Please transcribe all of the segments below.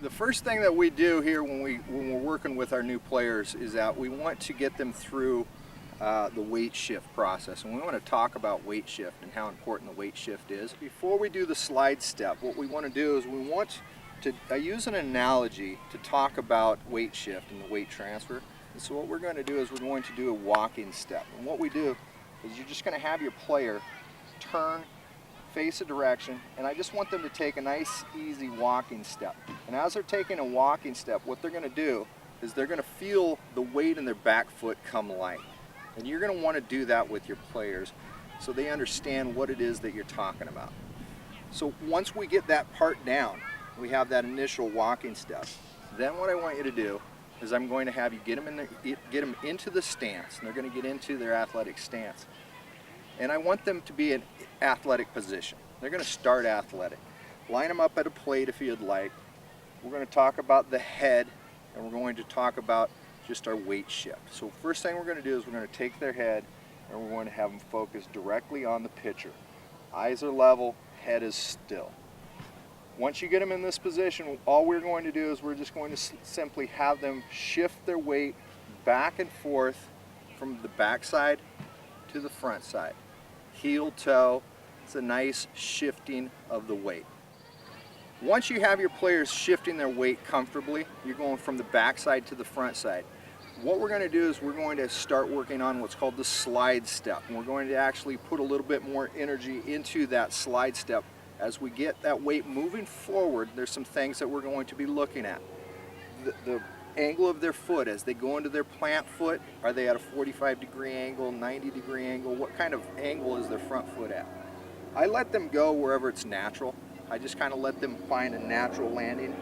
The first thing that we do here when we're working with our new players is that we want to get them through the weight shift process, and we want to talk about weight shift and how important the weight shift is. Before we do the slide step, what we want to do is we want to use an analogy to talk about weight shift and the weight transfer. And so what we're going to do is we're going to do a walking step, and what we do is you're just going to have your player turn, face a direction, and I just want them to take a nice easy walking step. And as they're taking a walking step, what they're going to do is they're going to feel the weight in their back foot come light. And you're going to want to do that with your players so they understand what it is that you're talking about. So once we get that part down, we have that initial walking step, then what I want you to do is I'm going to have you get them into the stance, and they're going to get into their athletic stance. And I want them to be in athletic position. They're going to start athletic. Line them up at a plate if you'd like. We're going to talk about the head, and we're going to talk about just our weight shift. So first thing we're going to do is we're going to take their head and we're going to have them focus directly on the pitcher. Eyes are level, head is still. Once you get them in this position, all we're going to do is we're just going to simply have them shift their weight back and forth from the back side to the front side. Heel toe, it's a nice shifting of the weight. Once you have your players shifting their weight comfortably, you're going from the back side to the front side. What we're going to do is we're going to start working on what's called the slide step. And we're going to actually put a little bit more energy into that slide step. As we get that weight moving forward, there's some things that we're going to be looking at. The angle of their foot as they go into their plant foot, are they at a 45-degree angle, 90-degree angle? What kind of angle is their front foot at? I let them go wherever it's natural. I just kind of let them find a natural landing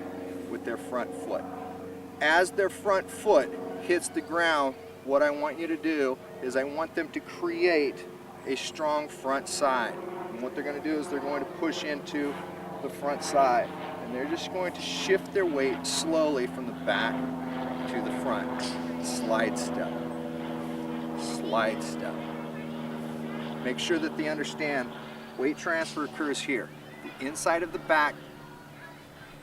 with their front foot. As their front foot hits the ground, what I want you to do is I want them to create a strong front side. And what they're going to do is they're going to push into the front side, and they're just going to shift their weight slowly from the back to the front. Slide step. Slide step. Make sure that they understand weight transfer occurs here. The inside of the back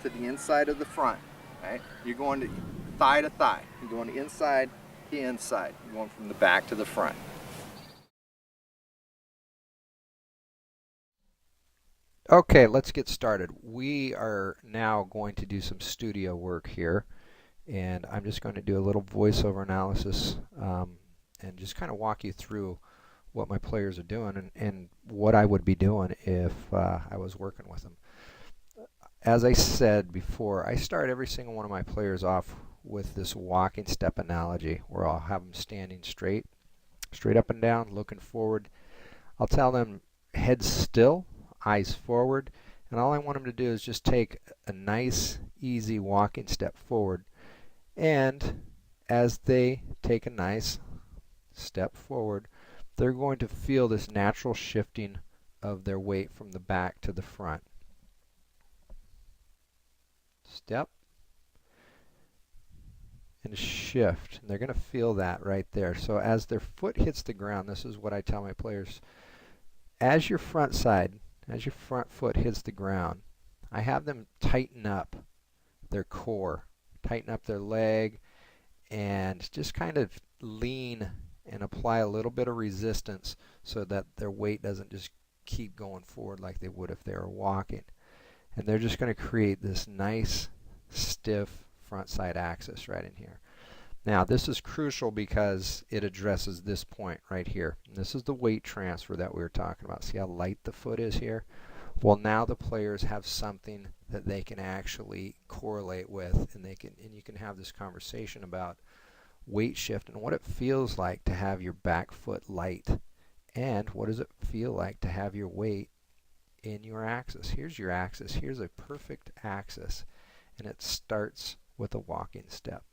to the inside of the front. Right? You're going to thigh to thigh. You're going inside to inside. You're going from the back to the front. Okay, let's get started. We are now going to do some studio work here, and I'm just going to do a little voiceover analysis and just kind of walk you through what my players are doing and what I would be doing if I was working with them. As I said before, I start every single one of my players off with this walking step analogy where I'll have them standing straight up and down, looking forward. I'll tell them head still, eyes forward, and all I want them to do is just take a nice easy walking step forward, and as they take a nice step forward, they're going to feel this natural shifting of their weight from the back to the front. Step and shift, and they're going to feel that right there. So as their foot hits the ground, this is what I tell my players: as your front foot hits the ground, I have them tighten up their core, tighten up their leg, and just kind of lean and apply a little bit of resistance so that their weight doesn't just keep going forward like they would if they were walking. And they're just going to create this nice, stiff front side axis right in here. Now, this is crucial because it addresses this point right here. And this is the weight transfer that we were talking about. See how light the foot is here? Well, now the players have something that they can actually correlate with, and you can have this conversation about weight shift and what it feels like to have your back foot light, and what does it feel like to have your weight in your axis. Here's your axis. Here's a perfect axis, and it starts with a walking step.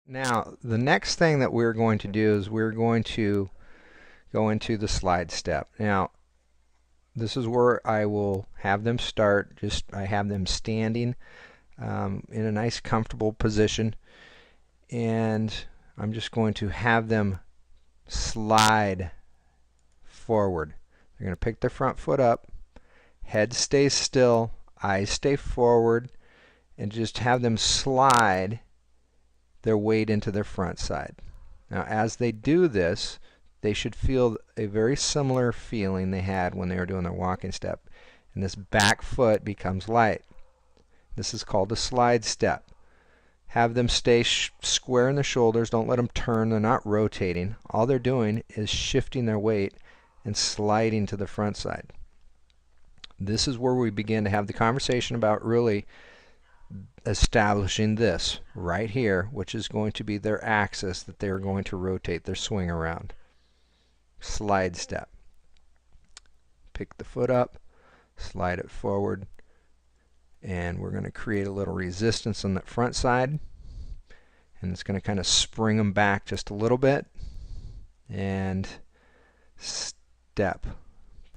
Now, the next thing that we're going to do is we're going to go into the slide step. Now, this is where I will have them start. I have them standing in a nice comfortable position, and I'm just going to have them slide forward. They're going to pick their front foot up, head stays still, eyes stay forward, and just have them slide their weight into their front side. Now as they do this, they should feel a very similar feeling they had when they were doing their walking step. And this back foot becomes light. This is called a slide step. Have them stay square in the shoulders. Don't let them turn. They're not rotating. All they're doing is shifting their weight and sliding to the front side. This is where we begin to have the conversation about really establishing this right here, which is going to be their axis that they're going to rotate their swing around. Slide step. Pick the foot up, slide it forward, and we're going to create a little resistance on that front side, and it's going to kind of spring them back just a little bit, and step.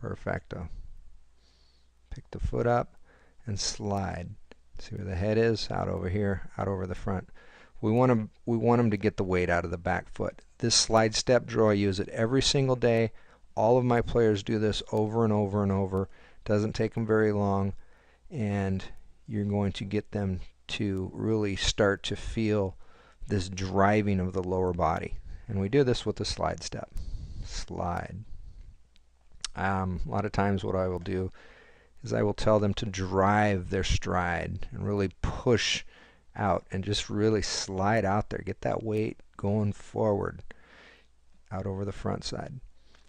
Perfecto. Pick the foot up and slide. See where the head is? Out over here, out over the front. We want them to get the weight out of the back foot. This slide step drill, I use it every single day. All of my players do this over and over and over. Doesn't take them very long, and you're going to get them to really start to feel this driving of the lower body. And we do this with the slide step. Slide. A lot of times what I will do is I will tell them to drive their stride and really push out and just really slide out there. Get that weight going forward out over the front side.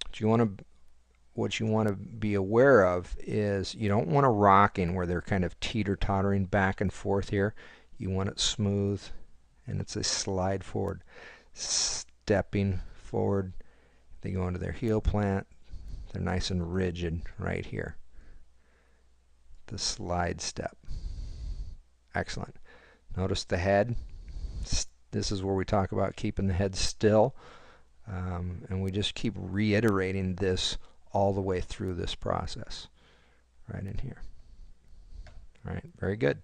What you want to be aware of is you don't want a rocking where they're kind of teeter-tottering back and forth here. You want it smooth, and it's a slide forward. Stepping forward, they go into their heel plant. They're nice and rigid right here. The slide step. Excellent. Notice the head. This is where we talk about keeping the head still, and we just keep reiterating this all the way through this process right in here. All right, very good.